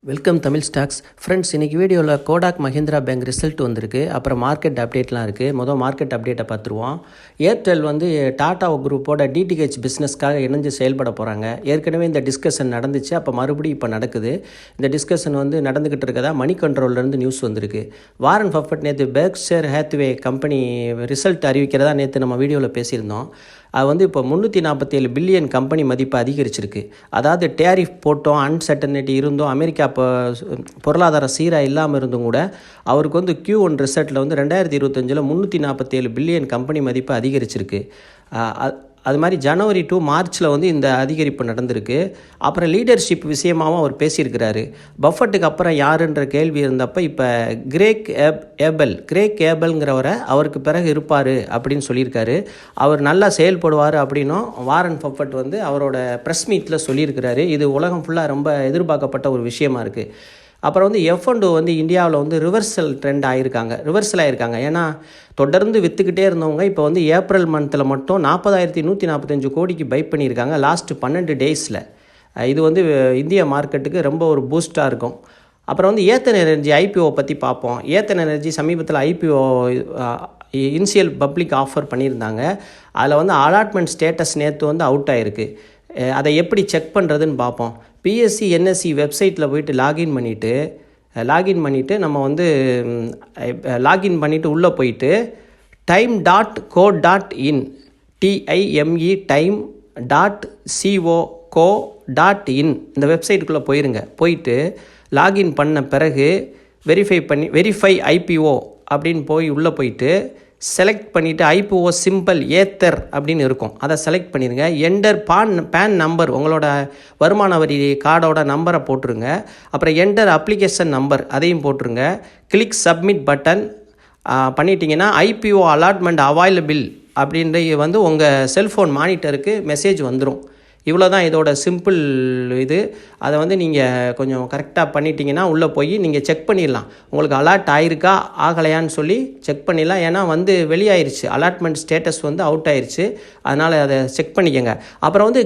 Welcome Tamil stocks friends. இன்றைக்கி வீடியோவில் Kotak Mahindra bank result வந்திருக்கு. அப்புறம் மார்க்கெட் அப்டேட்லாம் இருக்குது. மார்க்கெட் அப்டேட்டை பார்த்துருவோம். ஏர்டெல் வந்து டாடா குரூப்போட டிடிஹெச் பிஸ்னஸ்க்காக இணைஞ்சு செயல்பட போகிறாங்க. ஏற்கனவே இந்த டிஸ்கஷன் நடந்துச்சு. அப்போ மறுபடியும் இப்போ நடக்குது. இந்த டிஸ்கஷன் வந்து நடந்துக்கிட்டு இருக்கதா மணி கண்ட்ரோல்லேருந்து நியூஸ் வந்திருக்கு. வாரன் பஃபட் நேற்று பெர்க்ஷையர் ஹேத்வே கம்பெனி ரிசல்ட் அறிவிக்கிறதா நேற்று நம்ம வீடியோவில் பேசியிருந்தோம். அது வந்து இப்போ 347 பில்லியன் கம்பெனி மதிப்பு அதிகரிச்சிருக்கு. அதாவது டேரிஃப் போட்டோம், அன்சர்டனிட்டி இருந்தோம், அமெரிக்கா இப்போ பொருளாதார சீராக இல்லாமல் இருந்தும் கூட அவருக்கு வந்து Q1 ரிசல்ட்டில் வந்து 2025 347 பில்லியன் கம்பெனி மதிப்பு அதிகரிச்சிருக்கு. அது மாதிரி ஜனவரி டு மார்ச்சில் வந்து இந்த அதிகரிப்பு நடந்திருக்கு. அப்புறம் லீடர்ஷிப் விஷயமாகவும் அவர் பேசியிருக்கிறாரு. பஃபட்டுக்கு அப்புறம் யாருன்ற கேள்வி இருந்தப்போ இப்போ கிரேக் ஏபல்ங்கிறவரை அவருக்கு பிறகு இருப்பார் அப்படின்னு சொல்லியிருக்காரு. அவர் நல்லா செயல்படுவார் அப்படின்னும் வாரன் பஃபட் வந்து அவரோட ப்ரெஸ் மீட்டில் சொல்லியிருக்கிறாரு. இது உலகம் ஃபுல்லாக ரொம்ப எதிர்பார்க்கப்பட்ட ஒரு விஷயமா இருக்குது. அப்புறம் வந்து F&O வந்து இந்தியாவில் வந்து ரிவர்சல் ஆகியிருக்காங்க. ஏன்னா தொடர்ந்து விற்றுக்கிட்டே இருந்தவங்க இப்போ வந்து ஏப்ரல் மந்தில் மட்டும் 40,145 கோடிக்கு பை பண்ணியிருக்காங்க லாஸ்ட் 12 டேஸில். இது வந்து இந்திய மார்க்கெட்டுக்கு ரொம்ப ஒரு பூஸ்டாக இருக்கும். அப்புறம் வந்து ஏத்தன் எனர்ஜி IPO பற்றி பார்ப்போம். ஏத்தன் எனர்ஜி சமீபத்தில் IPO இனிஷியல் பப்ளிக் ஆஃபர் பண்ணியிருந்தாங்க. அதில் வந்து அலாட்மெண்ட் ஸ்டேட்டஸ் நேற்று வந்து அவுட் ஆகிருக்கு. அதை எப்படி செக் பண்ணுறதுன்னு பார்ப்போம். PSE NSE வெப்சைட்டில் போய்ட்டு லாகின் பண்ணிவிட்டு நம்ம வந்து லாகின் பண்ணிவிட்டு உள்ளே போயிட்டு time.co.in time.co.in இந்த வெப்சைட்டுக்குள்ளே போயிட்டு லாகின் பண்ண பிறகு வெரிஃபை IPO அப்படின்னு உள்ளே போயிட்டு செலக்ட் பண்ணிவிட்டு IPO சிம்பிள் ஏத்தர் அப்படின்னு இருக்கும். அதை செலக்ட் பண்ணிடுங்க. என்டர் பேன் நம்பர், உங்களோட வருமான வரி கார்டோட நம்பரை போட்டுருங்க. அப்புறம் என்டர் அப்ளிகேஷன் நம்பர் அதையும் போட்டுருங்க. கிளிக் சப்மிட் பட்டன் பண்ணிட்டீங்கன்னா IPO அலாட்மெண்ட் அவைலபிள் அப்படின்ற வந்து உங்கள் செல்ஃபோன் மானிட்டருக்கு மெசேஜ் வந்துடும். இவ்வளோ தான் இதோட சிம்பிள் இது. அதை வந்து நீங்கள் கொஞ்சம் கரெக்டாக பண்ணிட்டீங்கன்னா உள்ளே போய் நீங்கள் செக் பண்ணிடலாம். உங்களுக்கு அலாட் ஆகிருக்கா ஆகலையான்னு சொல்லி செக் பண்ணிடலாம். ஏன்னா வந்து வெளியாயிருச்சு, அலாட்மெண்ட் ஸ்டேட்டஸ் வந்து அவுட் ஆயிடுச்சு. அதனால் அதை செக் பண்ணிக்கோங்க. அப்புறம் வந்து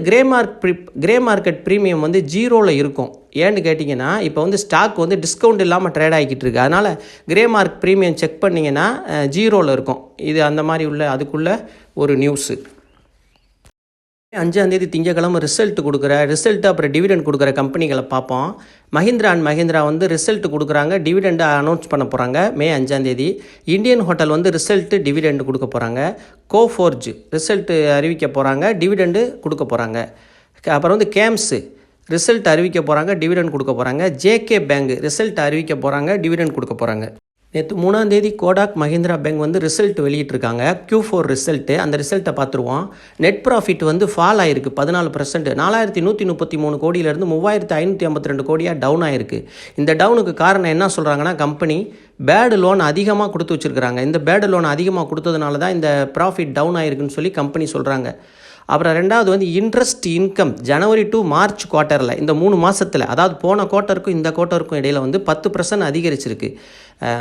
கிரே மார்க்கெட் ப்ரீமியம் வந்து 0ல் இருக்கும். ஏன்னு கேட்டிங்கன்னா இப்போ வந்து ஸ்டாக் வந்து டிஸ்கவுண்ட் இல்லாமல் ட்ரேட் ஆகிக்கிட்டு இருக்குது. அதனால் கிரே மார்க் ப்ரீமியம் செக் பண்ணிங்கன்னா 0ல் இருக்கும். இது அந்த மாதிரி அதுக்குள்ளே ஒரு நியூஸு. 5ஆம் தேதி திங்கக்கிழமை ரிசல்ட்டு அப்புறம் டிவிடெண்ட் கொடுக்குற கம்பெனிகளை பார்ப்போம். மஹிந்திரா வந்து ரிசல்ட் கொடுக்குறாங்க, டிவிடெண்டை அனௌன்ஸ் பண்ண போகிறாங்க மே 5ஆம் தேதி. இந்தியன் ஹோட்டல் வந்து ரிசல்ட்டு டிவிடெண்டு கொடுக்க போகிறாங்க. கோஃபோர்ஜ் ரிசல்ட்டு அறிவிக்க போகிறாங்க, டிவிடெண்டு கொடுக்க போகிறாங்க. அப்புறம் வந்து கேம்ஸு ரிசல்ட் அறிவிக்க போகிறாங்க, டிவிடெண்ட் கொடுக்க போகிறாங்க. JK பேங்க் ரிசல்ட் அறிவிக்க போகிறாங்க, டிவிடெண்ட் கொடுக்க போகிறாங்க. நேற்று 3ஆம் தேதி கோடாக் மஹிந்திரா பேங்க் வந்து ரிசல்ட் வெளியிட்டிருக்காங்க, Q4 ரிசல்ட்டு. அந்த ரிசல்ட்டை பார்த்துருவோம். நெட் ப்ராஃபிட் வந்து ஃபால் ஆகிருக்கு 14%. 4,133 கோடியிலேருந்து 3,552 கோடியாக டவுன் ஆகிருக்கு. இந்த டவுனுக்கு காரணம் என்ன சொல்கிறாங்கன்னா, கம்பெனி பேடு லோன் அதிகமாக கொடுத்து வச்சுருக்கிறாங்க. இந்த பேடு லோன் அதிகமாக கொடுத்ததுனால தான் இந்த ப்ராஃபிட் டவுன் ஆகிருக்குன்னு சொல்லி கம்பெனி சொல்கிறாங்க. அப்புறம் ரெண்டாவது வந்து interest income January to March குவார்ட்டரில் இந்த 3 மாதத்தில், அதாவது போன குவார்ட்டருக்கும் இந்த குவார்ட்டருக்கும் இடையில் வந்து 10% அதிகரிச்சிருக்கு.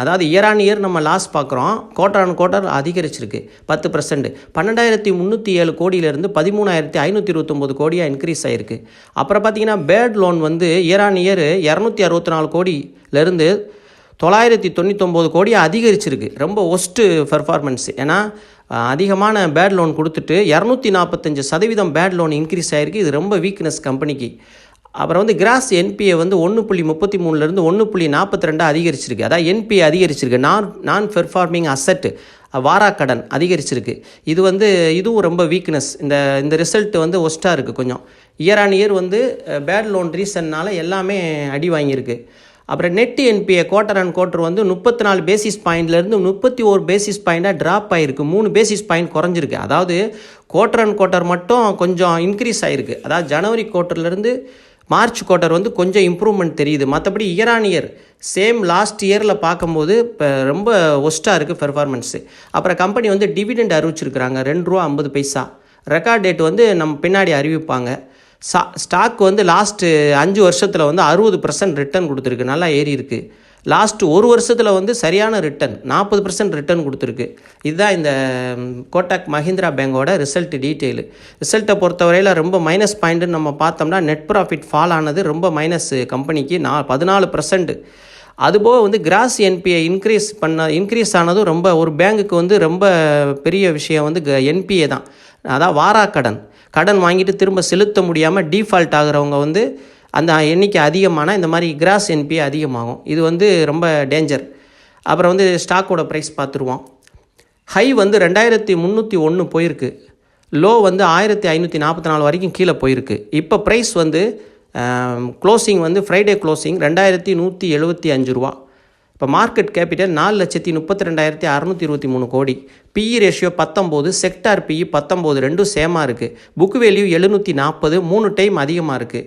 அதாவது இயர் ஆன் இயர் நம்ம லாஸ் பார்க்குறோம், குவார்ட்டர் ஆன் குவார்ட்டர் அதிகரிச்சிருக்கு 10%. 12,307 கோடியிலேருந்து 13,529 கோடியாக இன்க்ரீஸ் ஆகிருக்கு. அப்புறம் பார்த்திங்கன்னா பேட் லோன் வந்து இயர் ஆன் இயர் 264 கோடியிலேருந்து 999 கோடியாக அதிகரிச்சிருக்கு. ரொம்ப ஒஸ்ட்டு பெர்ஃபார்மன்ஸ். ஏன்னா அதிகமான பேட் லோன் கொடுத்துட்டு 245% பேட் லோன் இன்க்ரீஸ் ஆகிருக்கு. இது ரொம்ப வீக்னஸ் கம்பெனிக்கு. அப்புறம் வந்து கிராஸ் NPA வந்து 1.33லேருந்து 1.42 அதிகரிச்சிருக்கு. அதாவது NPA அதிகரிச்சிருக்கு, நான் பெர்ஃபார்மிங் அசட் வாராக்கடன் அதிகரிச்சிருக்கு. இது வந்து இதுவும் ரொம்ப வீக்னஸ். இந்த ரிசல்ட் வந்து ஒஸ்ட்டாக இருக்குது கொஞ்சம். இயர் ஆன் இயர் வந்து பேட் லோன் ரீசன்னால் எல்லாமே அடி வாங்கியிருக்கு. அப்புறம் net NPA quarter on quarter வந்து 34 பேசிஸ் பாயிண்ட்லேருந்து 31 பேசிஸ் பாயிண்ட்டாக ட்ராப் ஆகிருக்கு. 3 பேசிஸ் பாயிண்ட் குறைஞ்சிருக்கு. அதாவது குவார்ட்டர் ஆன் குவார்ட்டர் மட்டும் கொஞ்சம் இன்க்ரீஸ் ஆகிருக்கு. அதாவது ஜனவரி குவார்ட்டர்லேருந்து மார்ச் குவார்ட்டர் வந்து கொஞ்சம் இம்ப்ரூவ்மெண்ட் தெரியுது. மற்றபடி year on year same last இயரில் பார்க்கும்போது இப்போ ரொம்ப ஒஸ்ட்டாக இருக்குது பெர்ஃபார்மன்ஸு. அப்புறம் கம்பெனி வந்து டிவிடெண்ட் அறிவிச்சிருக்கிறாங்க, ₹2.50. ரெக்கார்ட் டேட் வந்து நம்ம பின்னாடி அறிவிப்பாங்க. ஸ்டாக் வந்து லாஸ்ட்டு 5 வருஷத்தில் வந்து 60% ரிட்டர்ன் கொடுத்துருக்கு, நல்லா ஏறி இருக்குது. லாஸ்ட்டு 1 வருஷத்தில் வந்து சரியான ரிட்டர்ன் 40% ரிட்டர்ன் கொடுத்துருக்கு. இதுதான் இந்த கோட்டாக் மஹிந்திரா பேங்கோட ரிசல்ட் டீட்டெயிலு. ரிசல்ட்டை பொறுத்தவரையில் ரொம்ப மைனஸ் பாயிண்ட்டுன்னு நம்ம பார்த்தோம்னா நெட் ப்ராஃபிட் ஃபால் ஆனது ரொம்ப மைனஸ் கம்பெனிக்கு 14%. அதுபோக வந்து கிராஸ் என்பிஐ இன்க்ரீஸ் ஆனதும் ரொம்ப ஒரு பேங்குக்கு வந்து ரொம்ப பெரிய விஷயம் வந்து என்பிஏ தான். அதான் கடன் வாங்கிட்டு திரும்ப செலுத்த முடியாமல் டீஃபால்ட் ஆகிறவங்க வந்து அந்த எண்ணிக்கை அதிகமான இந்த மாதிரி கிராஸ் என்பிஏ அதிகமாகும். இது வந்து ரொம்ப டேஞ்சர். அப்புறம் வந்து ஸ்டாக்கோட ப்ரைஸ் பார்த்துருவோம். ஹை வந்து 2301 போயிருக்கு, லோ வந்து 1544 வரைக்கும் கீழே போயிருக்கு. இப்போ ப்ரைஸ் வந்து க்ளோசிங் வந்து ஃப்ரைடே க்ளோசிங் 2175 ரூபா. இப்போ மார்க்கெட் கேபிட்டல் 4,32,623 கோடி. பிஇ ரேஷியோ 19, செக்டார் பிஇ 19, ரெண்டும் சேமாக இருக்குது. புக் வேல்யூ 740, 3 டைம் அதிகமாக இருக்குது.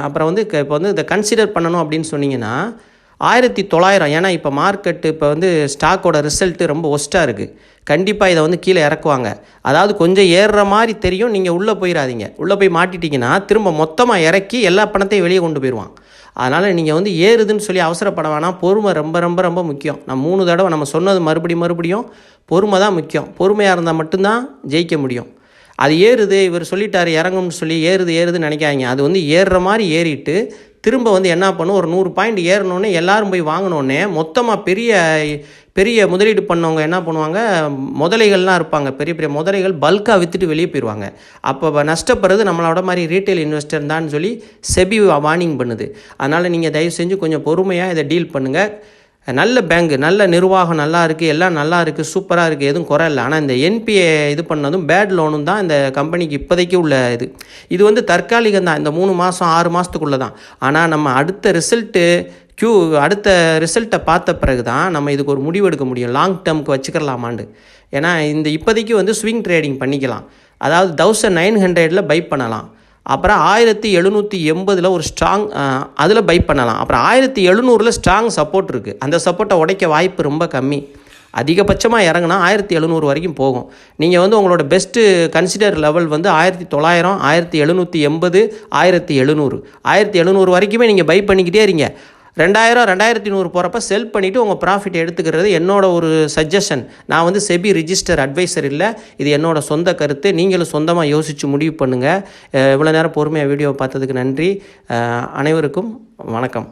அப்புறம் வந்து இப்போ வந்து இதை கன்சிடர் பண்ணணும் அப்படின்னு சொன்னீங்கன்னா 1900. ஏன்னா இப்போ மார்க்கெட்டு இப்போ வந்து ஸ்டாக்கோட ரிசல்ட்டு ரொம்ப ஒஸ்ட்டாக இருக்குது. கண்டிப்பாக இதை வந்து கீழே இறக்குவாங்க. அதாவது கொஞ்சம் ஏறுற மாதிரி தெரியும், நீங்கள் உள்ளே போயிடாதீங்க. உள்ளே போய் மாட்டிட்டிங்கன்னா திரும்ப மொத்தமாக இறக்கி எல்லா பணத்தையும் வெளியே கொண்டு போயிடுவான். அதனால் நீங்கள் வந்து ஏறுதுன்னு சொல்லி அவசரப்பட வேணாம். பொறுமை ரொம்ப ரொம்ப ரொம்ப முக்கியம். நான் 3 தடவை நம்ம சொன்னது மறுபடியும் பொறுமை தான் முக்கியம். பொறுமையாக இருந்தால் மட்டும்தான் ஜெயிக்க முடியும். அது ஏறுது, இவர் சொல்லிட்டார் இறங்கும்னு சொல்லி ஏறுதுன்னு நினைக்காதீங்க. அது வந்து ஏறுற மாதிரி ஏறிட்டு திரும்ப வந்து என்ன பண்ணும், ஒரு 100 பாயிண்ட் ஏறினோடனே எல்லோரும் போய் வாங்கினோடனே மொத்தமாக பெரிய முதலீடு பண்ணவங்க என்ன பண்ணுவாங்க, முதலைகள்லாம் இருப்பாங்க, பெரிய முதலைகள் பல்காக விற்றுட்டு வெளியே போயிடுவாங்க. அப்போ நஷ்டப்படுறது நம்மளோட மாதிரி ரீட்டைல் இன்வெஸ்டர் தான் சொல்லி செபி வார்னிங் பண்ணுது. அதனால் நீங்கள் தயவு செஞ்சு கொஞ்சம் பொறுமையாக இதை டீல் பண்ணுங்கள். நல்ல பேங்கு, நல்ல நிர்வாகம் நல்லா இருக்குது, எல்லாம் நல்லா இருக்குது, சூப்பராக இருக்குது, எதுவும் குறை இல்லை. ஆனால் இந்த என்பிஏ இது பண்ணதும் பேட் லோனும் தான் இந்த கம்பெனிக்கு இப்போதைக்கு உள்ள இது வந்து தற்காலிகம் தான், இந்த 3 மாதம் 6 மாதத்துக்குள்ளே தான். ஆனால் நம்ம அடுத்த ரிசல்ட்டை பார்த்த பிறகு தான் நம்ம இதுக்கு ஒரு முடிவு எடுக்க முடியும், லாங் டேர்முக்கு வச்சுக்கலாமாண்டு. ஏன்னா இந்த இப்போதைக்கு வந்து ஸ்விங் ட்ரேடிங் பண்ணிக்கலாம். அதாவது 1900 பை பண்ணலாம். அப்புறம் 1780 ஒரு ஸ்ட்ராங் அதில் பை பண்ணலாம். அப்புறம் 1700 ஸ்ட்ராங் சப்போர்ட் இருக்குது. அந்த சப்போர்ட்டை உடைக்க வாய்ப்பு ரொம்ப கம்மி. அதிகபட்சமாக இறங்கினா 1700 வரைக்கும் போகும். நீங்கள் வந்து உங்களோட பெஸ்ட்டு கன்சிடர் லெவல் வந்து 1900, 1780, 1700 வரைக்குமே நீங்கள் பை பண்ணிக்கிட்டே இருங்க. 2000, 2100 போகிறப்ப செல் பண்ணிவிட்டு உங்கள் ப்ராஃபிட் எடுத்துக்கிறது என்னோட ஒரு சஜஷன். நான் வந்து செபி ரிஜிஸ்டர் அட்வைசர் இல்லை, இது என்னோட சொந்த கருத்து. நீங்களும் சொந்தமாக யோசித்து முடிவு பண்ணுங்கள். இவ்வளோ நேரம் பொறுமையாக வீடியோ பார்த்ததுக்கு நன்றி. அனைவருக்கும் வணக்கம்.